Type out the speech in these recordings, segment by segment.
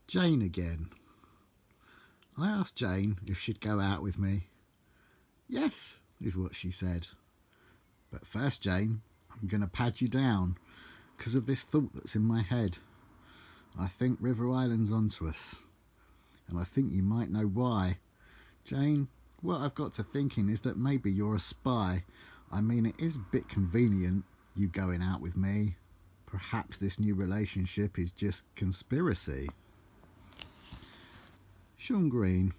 Jane again. I asked Jane if she'd go out with me. Yes, is what she said. But first, Jane, I'm going to pad you down because of this thought that's in my head. I think River Island's onto us, and I think you might know why. Jane, what I've got to thinking is that maybe you're a spy. I mean, it is a bit convenient, you going out with me. Perhaps this new relationship is just conspiracy. Shawn Green.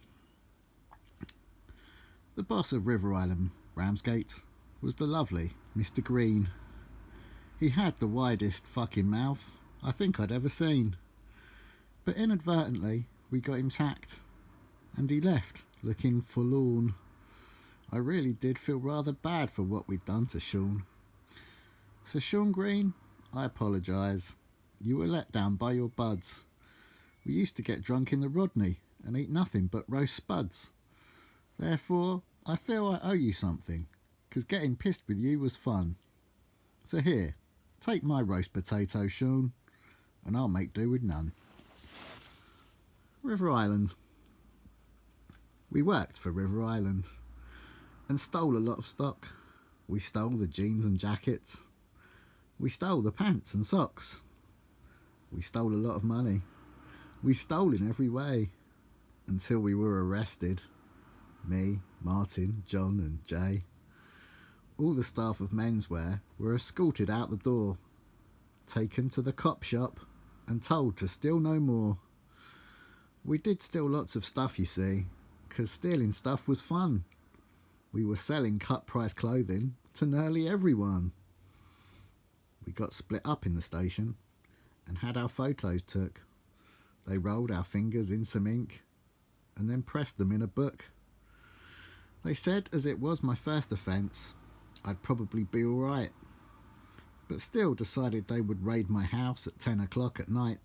The boss of River Island, Ramsgate, was the lovely Mr. Green. He had the widest fucking mouth I think I'd ever seen. But inadvertently, we got him sacked, and he left looking forlorn. I really did feel rather bad for what we'd done to Shawn. So Shawn Green, I apologise. You were let down by your buds. We used to get drunk in the Rodney and eat nothing but roast spuds. Therefore, I feel I owe you something, because getting pissed with you was fun. So here, take my roast potato, Shawn, and I'll make do with none. River Island. We worked for River Island and stole a lot of stock. We stole the jeans and jackets. We stole the pants and socks. We stole a lot of money. We stole in every way until we were arrested. Me, Martin, John and Jay. All the staff of menswear were escorted out the door, taken to the cop shop and told to steal no more. We did steal lots of stuff, you see, because stealing stuff was fun. We were selling cut price clothing to nearly everyone. We got split up in the station and had our photos took. They rolled our fingers in some ink and then pressed them in a book. They said as it was my first offence, I'd probably be alright, but still decided they would raid my house at 10 o'clock at night.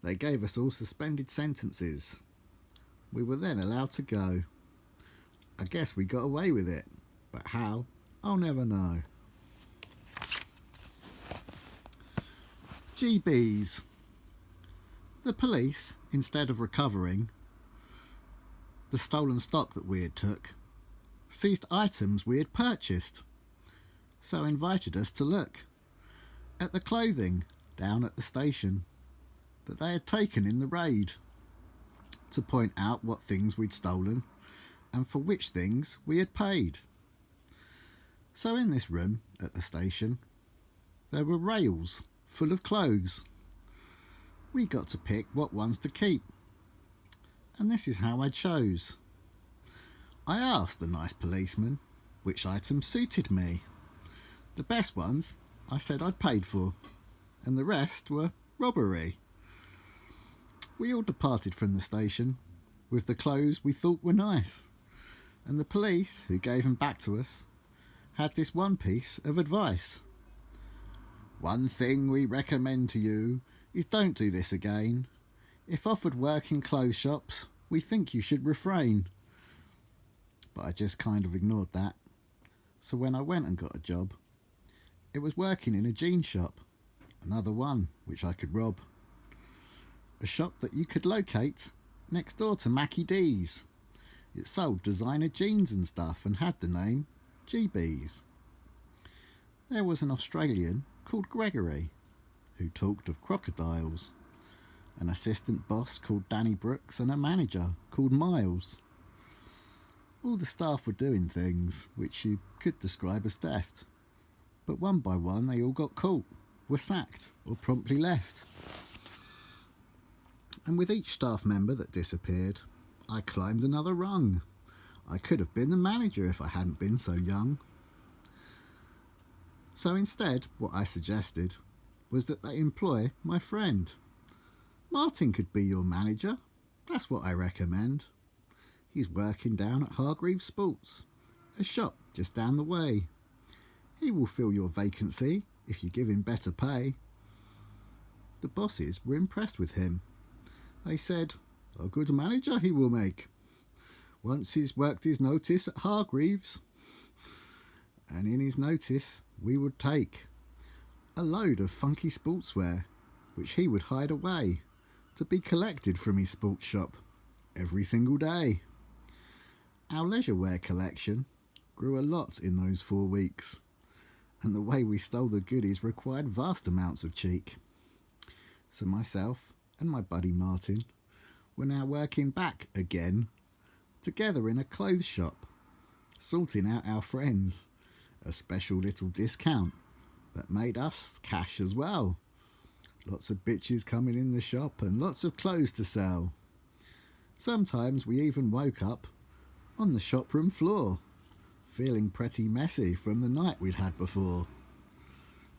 They gave us all suspended sentences. We were then allowed to go. I guess we got away with it, but how, I'll never know. GBs. The police, instead of recovering the stolen stock that we had took, seized items we had purchased, so invited us to look at the clothing down at the station that they had taken in the raid, to point out what things we'd stolen and for which things we had paid. So in this room at the station there were rails full of clothes. We got to pick what ones to keep, and this is how I chose. I asked the nice policeman which items suited me. The best ones I said I'd paid for, and the rest were robbery. We all departed from the station with the clothes we thought were nice, and the police, who gave them back to us, had this one piece of advice. One thing we recommend to you is don't do this again. If offered work in clothes shops, we think you should refrain. But I just kind of ignored that. So when I went and got a job, it was working in a jean shop, another one which I could rob. A shop that you could locate next door to Mackie D's. It sold designer jeans and stuff and had the name GB's. There was an Australian called Gregory who talked of crocodiles, an assistant boss called Danny Brooks and a manager called Miles. All the staff were doing things which you could describe as theft, but one by one they all got caught, were sacked or promptly left. And with each staff member that disappeared, I climbed another rung. I could have been the manager if I hadn't been so young. So instead, what I suggested was that they employ my friend. Martin could be your manager. That's what I recommend. He's working down at Hargreaves Sports, a shop just down the way. He will fill your vacancy if you give him better pay. The bosses were impressed with him. They said, a good manager he will make, once he's worked his notice at Hargreaves. And in his notice we would take a load of funky sportswear, which he would hide away to be collected from his sports shop every single day. Our leisure wear collection grew a lot in those 4 weeks, and the way we stole the goodies required vast amounts of cheek. So myself and my buddy Martin were now working back again, together in a clothes shop, sorting out our friends, a special little discount that made us cash as well. Lots of bitches coming in the shop and lots of clothes to sell. Sometimes we even woke up on the shoproom floor, feeling pretty messy from the night we'd had before.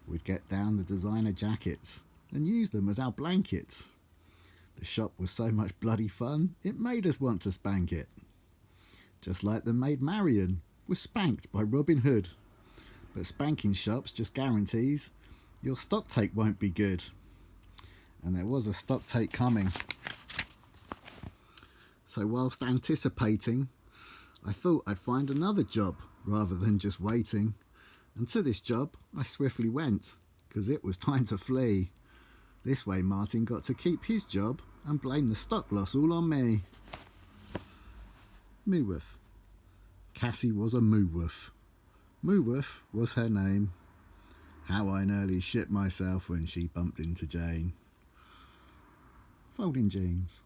We'd get down the designer jackets and use them as our blankets. The shop was so much bloody fun, it made us want to spank it. Just like the maid Marion was spanked by Robin Hood. But spanking shops just guarantees your stock take won't be good. And there was a stock take coming. So whilst anticipating, I thought I'd find another job rather than just waiting. And to this job I swiftly went, because it was time to flee. This way Martin got to keep his job and blame the stock loss all on me. Moowoof. Cassie was a moowoof. Moowoof was her name. How I nearly shit myself when she bumped into Jane. Folding jeans.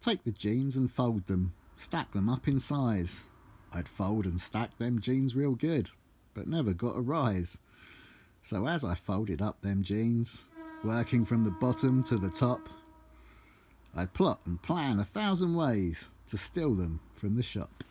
Take the jeans and fold them. Stack them up in size. I'd fold and stack them jeans real good, but never got a rise. So as I folded up them jeans, working from the bottom to the top, I'd plot and plan 1,000 ways to steal them from the shop.